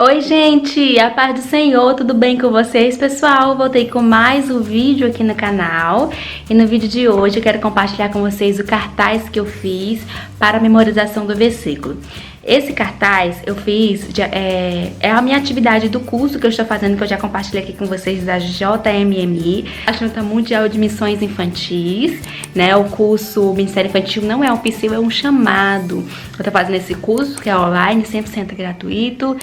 Oi, gente! A paz do Senhor, tudo bem com vocês, pessoal? Voltei com mais um vídeo aqui no canal. E no vídeo de hoje eu quero compartilhar com vocês o cartaz que eu fiz para a memorização do versículo. Esse cartaz eu fiz, é a minha atividade do curso que eu estou fazendo, que eu já compartilhei aqui com vocês, da JMMI, a Junta Mundial de Missões Infantis, né? O curso Ministério Infantil não é um psil, é um chamado. Eu estou fazendo esse curso, que é online, 100% gratuito.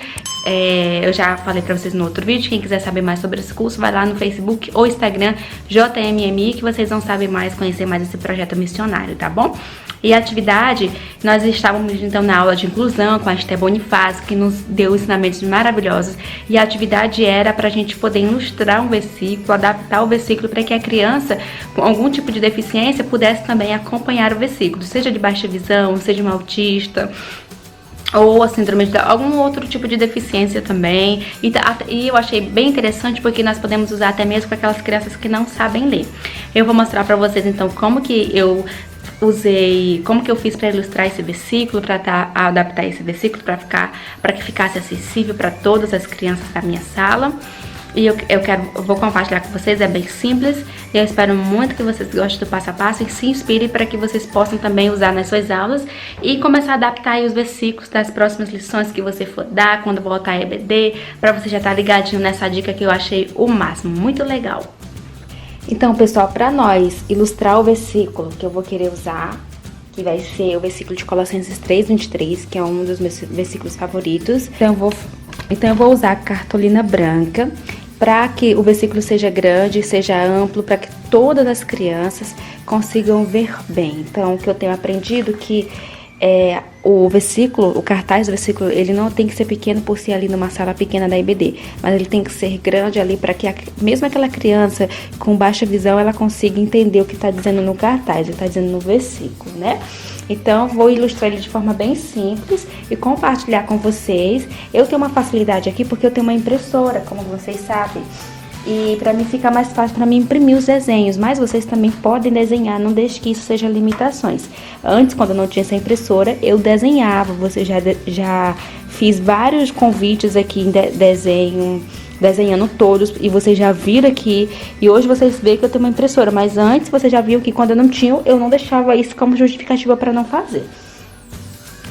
Eu já falei pra vocês no outro vídeo, quem quiser saber mais sobre esse curso, vai lá no Facebook ou Instagram JMMI, que vocês vão saber mais, conhecer mais esse projeto missionário, tá bom? E a atividade, nós estávamos então na aula de inclusão com a Esté Bonifácio, que nos deu ensinamentos maravilhosos. E a atividade era para a gente poder ilustrar um versículo, adaptar o versículo para que a criança com algum tipo de deficiência pudesse também acompanhar o versículo, seja de baixa visão, seja um autista, ou a síndrome de Down, algum outro tipo de deficiência também. E eu achei bem interessante porque nós podemos usar até mesmo para aquelas crianças que não sabem ler. Eu vou mostrar para vocês então como que eu fiz para ilustrar esse versículo, para adaptar esse versículo para que ficasse acessível para todas as crianças da minha sala. E eu vou compartilhar com vocês, é bem simples. Eu espero muito que vocês gostem do passo a passo e se inspirem para que vocês possam também usar nas suas aulas e começar a adaptar aí os versículos das próximas lições que você for dar, quando voltar a EBD, para você já estar ligadinho nessa dica que eu achei o máximo, muito legal. Então, pessoal, para nós ilustrar o versículo que eu vou querer usar, que vai ser o versículo de Colossenses 3:23, que é um dos meus versículos favoritos. Então eu vou usar cartolina branca para que o versículo seja grande, seja amplo, para que todas as crianças consigam ver bem. Então, o que eu tenho aprendido que o versículo, o cartaz do versículo, ele não tem que ser pequeno por ser ali numa sala pequena da IBD, mas ele tem que ser grande ali para que mesmo aquela criança com baixa visão, ela consiga entender o que está dizendo no cartaz, ele está dizendo no versículo, né? Então, vou ilustrar ele de forma bem simples e compartilhar com vocês. Eu tenho uma facilidade aqui porque eu tenho uma impressora, como vocês sabem. E para mim fica mais fácil para mim imprimir os desenhos, mas vocês também podem desenhar, não deixe que isso seja limitações. Antes, quando eu não tinha essa impressora, eu desenhava, você já fiz vários convites aqui em desenhando todos, e vocês já viram aqui, e hoje vocês veem que eu tenho uma impressora, mas antes vocês já viram que quando eu não tinha, eu não deixava isso como justificativa para não fazer.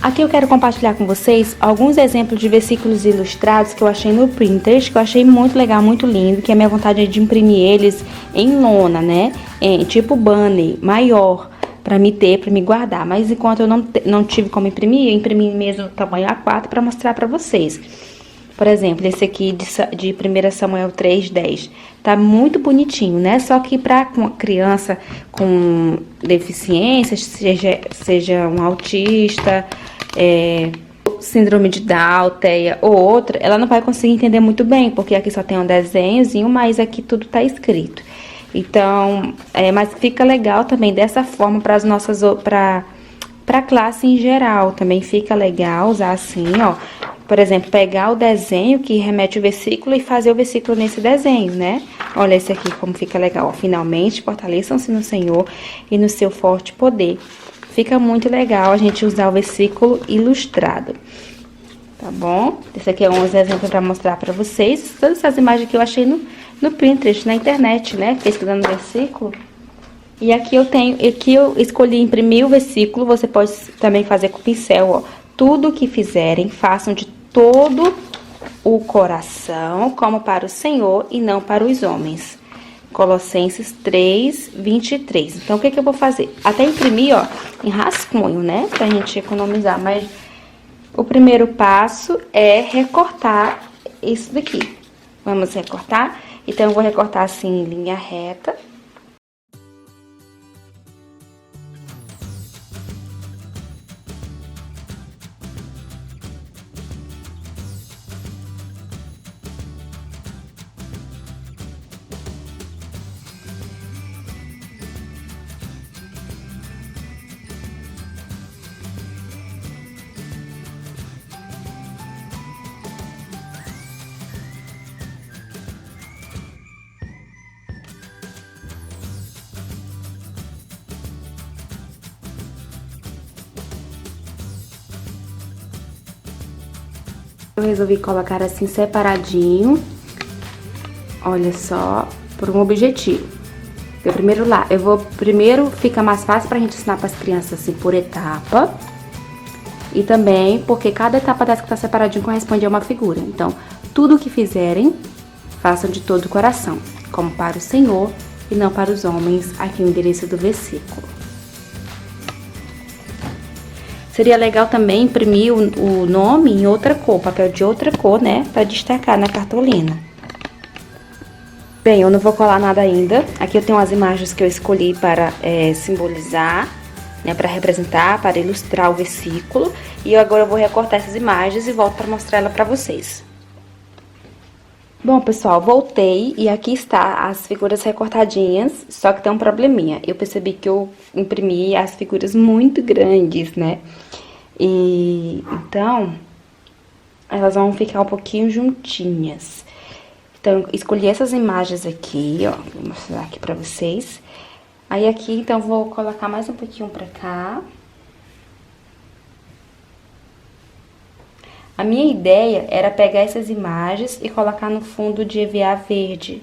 Aqui eu quero compartilhar com vocês alguns exemplos de versículos ilustrados que eu achei no Pinterest, que eu achei muito legal, muito lindo, que a minha vontade é de imprimir eles em lona, né? Em tipo banner, maior, para me guardar. Mas enquanto eu não tive como imprimir, eu imprimi mesmo tamanho A4 para mostrar para vocês. Por exemplo, esse aqui de 1 Samuel 3:10. Tá muito bonitinho, né? Só que para uma criança com deficiência, seja um autista, síndrome de Down, TEA ou outra, ela não vai conseguir entender muito bem, porque aqui só tem um desenhozinho, mas aqui tudo tá escrito. Então, mas fica legal também dessa forma para as nossas, para a classe em geral. Também fica legal usar assim, ó. Por exemplo, pegar o desenho que remete o versículo e fazer o versículo nesse desenho, né? Olha esse aqui como fica legal. Ó. Finalmente, fortaleçam-se no Senhor e no seu forte poder. Fica muito legal a gente usar o versículo ilustrado. Tá bom? Esse aqui é um exemplo para mostrar para vocês. Todas essas imagens que eu achei no Pinterest, na internet, né? Pesquisando versículo. E aqui eu escolhi imprimir o versículo. Você pode também fazer com pincel, ó. Tudo o que fizerem, façam de todo o coração, como para o Senhor e não para os homens. Colossenses 3:23. Então, o que eu vou fazer? Até imprimir, ó, em rascunho, né? Pra gente economizar. Mas o primeiro passo é recortar isso daqui. Vamos recortar? Então, eu vou recortar assim em linha reta. Eu resolvi colocar assim separadinho, olha só, por um objetivo. Eu vou primeiro, fica mais fácil pra gente ensinar pras crianças assim por etapa. E também porque cada etapa dessa que tá separadinho corresponde a uma figura. Então, tudo que fizerem, façam de todo o coração, como para o Senhor e não para os homens. Aqui o endereço do versículo. Seria legal também imprimir o nome em outra cor, papel de outra cor, né? Pra destacar na cartolina. Bem, eu não vou colar nada ainda. Aqui eu tenho as imagens que eu escolhi para simbolizar, né? Para representar, para ilustrar o versículo. E agora eu vou recortar essas imagens e volto para mostrar ela para vocês. Bom, pessoal, voltei e aqui está as figuras recortadinhas, só que tem um probleminha. Eu percebi que eu imprimi as figuras muito grandes, né? E então, elas vão ficar um pouquinho juntinhas. Então, eu escolhi essas imagens aqui, ó, vou mostrar aqui pra vocês. Aí aqui, então, vou colocar mais um pouquinho pra cá. A minha ideia era pegar essas imagens e colocar no fundo de EVA verde.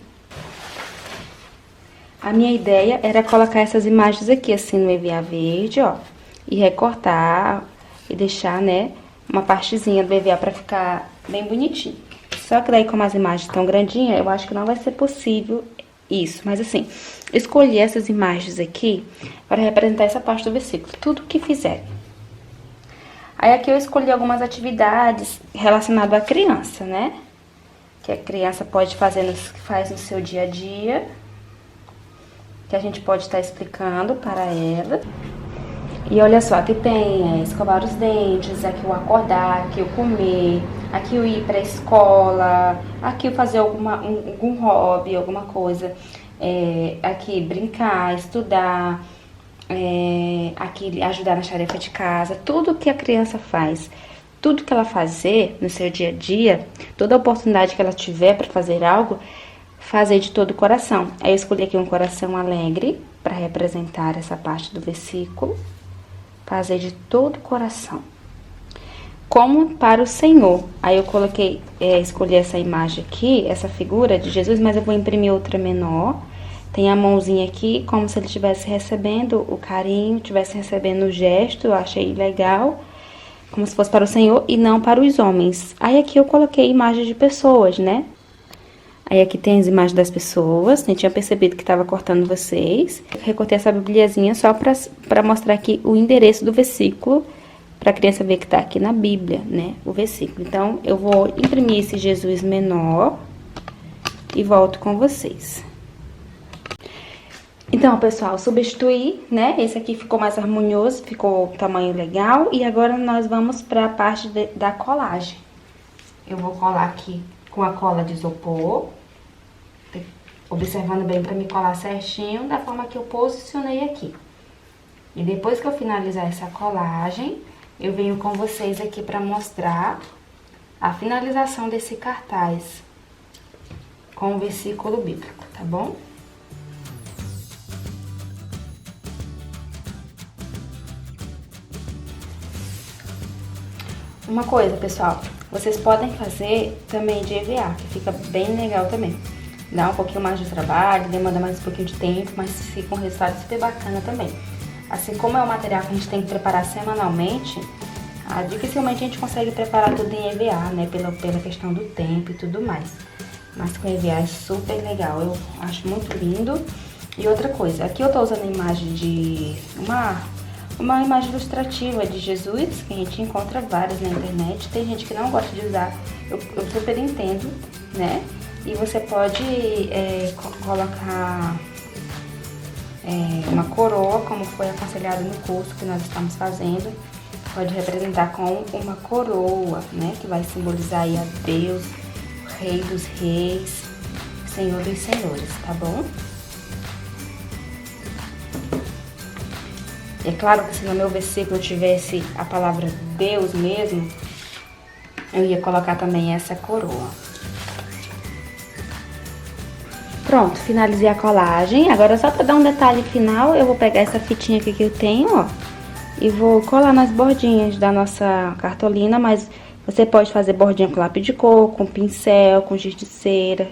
A minha ideia era colocar essas imagens aqui, assim, no EVA verde, ó. E recortar e deixar, né, uma partezinha do EVA pra ficar bem bonitinho. Só que daí, como as imagens estão grandinhas, eu acho que não vai ser possível isso. Mas assim, escolhi essas imagens aqui para representar essa parte do versículo. Tudo que fizerem. Aí aqui eu escolhi algumas atividades relacionadas à criança, né? Que a criança pode fazer, faz no seu dia a dia. Que a gente pode estar explicando para ela. E olha só, aqui tem escovar os dentes, aqui o acordar, aqui o comer, aqui o ir para a escola, aqui o fazer algum hobby, alguma coisa, aqui brincar, estudar, aqui ajudar na tarefa de casa, tudo que a criança faz, tudo que ela fazer no seu dia a dia, toda oportunidade que ela tiver para fazer algo, fazer de todo o coração. Aí eu escolhi aqui um coração alegre para representar essa parte do versículo. Fazer de todo o coração. Como para o Senhor. Aí eu coloquei, escolhi essa imagem aqui, essa figura de Jesus, mas eu vou imprimir outra menor. Tem a mãozinha aqui, como se ele estivesse recebendo o carinho, estivesse recebendo o gesto, eu achei legal. Como se fosse para o Senhor e não para os homens. Aí aqui eu coloquei imagens de pessoas, né? Aí aqui tem as imagens das pessoas, nem tinha percebido que estava cortando vocês. Recortei essa bibliazinha só para mostrar aqui o endereço do versículo, para a criança ver que está aqui na Bíblia, né, o versículo. Então, eu vou imprimir esse Jesus menor e volto com vocês. Então, pessoal, substituí, né, esse aqui ficou mais harmonioso, ficou um tamanho legal. E agora nós vamos para a parte da colagem. Eu vou colar aqui com a cola de isopor, observando bem para me colar certinho, da forma que eu posicionei aqui. E depois que eu finalizar essa colagem, eu venho com vocês aqui para mostrar a finalização desse cartaz com o versículo bíblico, tá bom? Uma coisa, pessoal, vocês podem fazer também de EVA, que fica bem legal também. Dá um pouquinho mais de trabalho, demanda mais um pouquinho de tempo, mas fica um resultado super bacana também. Assim como é um material que a gente tem que preparar semanalmente, dificilmente a gente consegue preparar tudo em EVA, né? Pela questão do tempo e tudo mais. Mas com EVA é super legal, eu acho muito lindo. E outra coisa, aqui eu tô usando a imagem de uma imagem ilustrativa de Jesus, que a gente encontra várias na internet. Tem gente que não gosta de usar, eu super entendo, né? E você pode colocar uma coroa, como foi aconselhado no curso que nós estamos fazendo. Pode representar com uma coroa, né? Que vai simbolizar aí a Deus, Rei dos Reis, Senhor dos Senhores, tá bom? É claro que se no meu versículo tivesse a palavra Deus mesmo, eu ia colocar também essa coroa. Pronto, finalizei a colagem. Agora só para dar um detalhe final, eu vou pegar essa fitinha aqui que eu tenho, ó, e vou colar nas bordinhas da nossa cartolina, mas Você pode fazer bordinha com lápis de cor, com pincel, com giz de cera.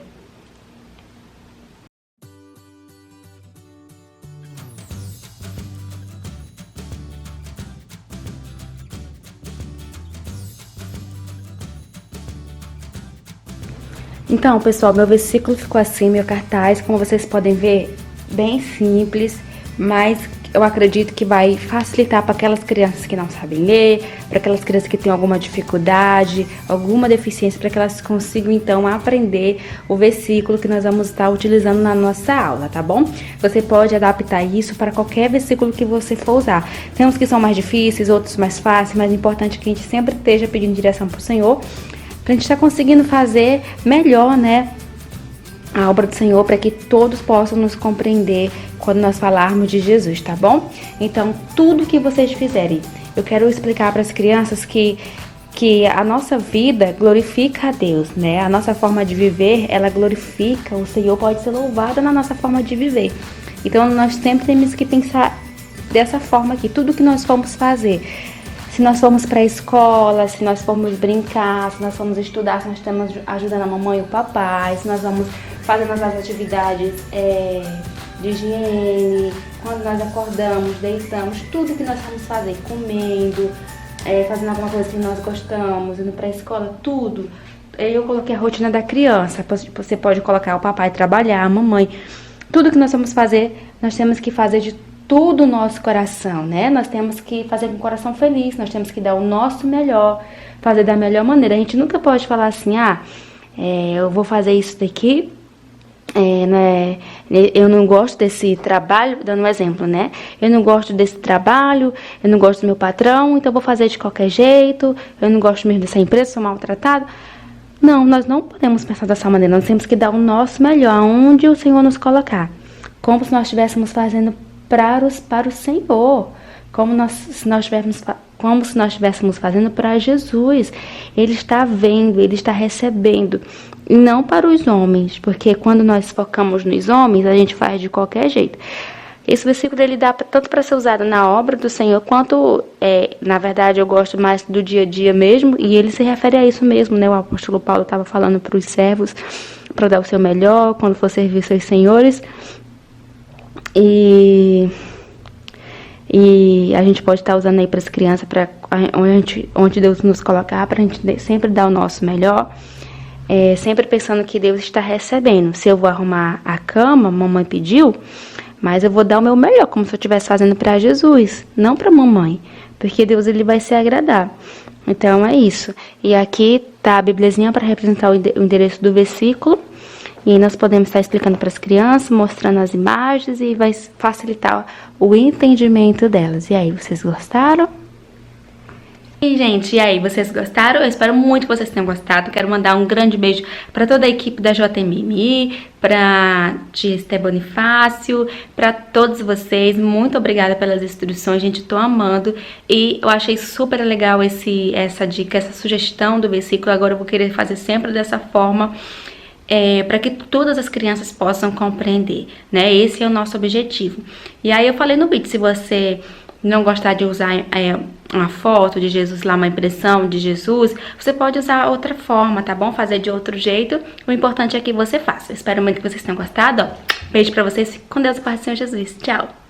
Então, pessoal, meu versículo ficou assim, meu cartaz, como vocês podem ver, bem simples, mas eu acredito que vai facilitar para aquelas crianças que não sabem ler, para aquelas crianças que têm alguma dificuldade, alguma deficiência, para que elas consigam então aprender o versículo que nós vamos estar utilizando na nossa aula, tá bom? Você pode adaptar isso para qualquer versículo que você for usar. Tem uns que são mais difíceis, outros mais fáceis, mas é importante que a gente sempre esteja pedindo direção para o Senhor, pra gente estar conseguindo fazer melhor, né, a obra do Senhor, para que todos possam nos compreender quando nós falarmos de Jesus, tá bom? Então, tudo que vocês fizerem, eu quero explicar para as crianças que a nossa vida glorifica a Deus, né? A nossa forma de viver, ela glorifica, o Senhor pode ser louvado na nossa forma de viver. Então, nós sempre temos que pensar dessa forma aqui, tudo que nós formos fazer. Se nós formos para a escola, se nós formos brincar, se nós formos estudar, se nós estamos ajudando a mamãe e o papai, se nós vamos fazendo as atividades de higiene, quando nós acordamos, deitamos, tudo que nós vamos fazer, comendo, fazendo alguma coisa que nós gostamos, indo para a escola, tudo. Eu coloquei a rotina da criança, você pode colocar o papai trabalhar, a mamãe, tudo que nós vamos fazer, nós temos que fazer de tudo o nosso coração, né? Nós temos que fazer com o coração feliz, nós temos que dar o nosso melhor, fazer da melhor maneira. A gente nunca pode falar assim, eu vou fazer isso daqui, né? Eu não gosto desse trabalho, dando um exemplo, né? Eu não gosto desse trabalho, eu não gosto do meu patrão, então eu vou fazer de qualquer jeito, eu não gosto mesmo dessa empresa, sou maltratado. Não, nós não podemos pensar dessa maneira, nós temos que dar o nosso melhor, aonde o Senhor nos colocar. Como se nós estivéssemos fazendo para o Senhor, como se nós estivéssemos fazendo para Jesus. Ele está vendo, Ele está recebendo, e não para os homens, porque quando nós focamos nos homens, a gente faz de qualquer jeito. Esse versículo ele dá tanto para ser usado na obra do Senhor, quanto, na verdade, eu gosto mais do dia a dia mesmo, e ele se refere a isso mesmo, né? O apóstolo Paulo estava falando para os servos, para dar o seu melhor, quando for servir seus senhores. E a gente pode estar usando aí para as crianças, para onde Deus nos colocar, para a gente sempre dar o nosso melhor, sempre pensando que Deus está recebendo. Se eu vou arrumar a cama, mamãe pediu, mas eu vou dar o meu melhor, como se eu estivesse fazendo para Jesus, não para mamãe, porque Deus ele vai se agradar. Então é isso. E aqui tá a bibliazinha para representar o endereço do versículo. E aí nós podemos estar explicando para as crianças, mostrando as imagens e vai facilitar o entendimento delas. E aí, vocês gostaram? E, gente, e aí, vocês gostaram? Eu espero muito que vocês tenham gostado. Quero mandar um grande beijo para toda a equipe da JMMI, para tia Esté Bonifácio, para todos vocês. Muito obrigada pelas instruções, gente, tô amando. E eu achei super legal essa dica, essa sugestão do versículo. Agora eu vou querer fazer sempre dessa forma, para que todas as crianças possam compreender, né? Esse é o nosso objetivo. E aí eu falei no vídeo, se você não gostar de usar uma foto de Jesus lá, uma impressão de Jesus, você pode usar outra forma, tá bom? Fazer de outro jeito. O importante é que você faça. Espero muito que vocês tenham gostado. Ó. Beijo pra vocês. Com Deus, Pai do Senhor Jesus. Tchau.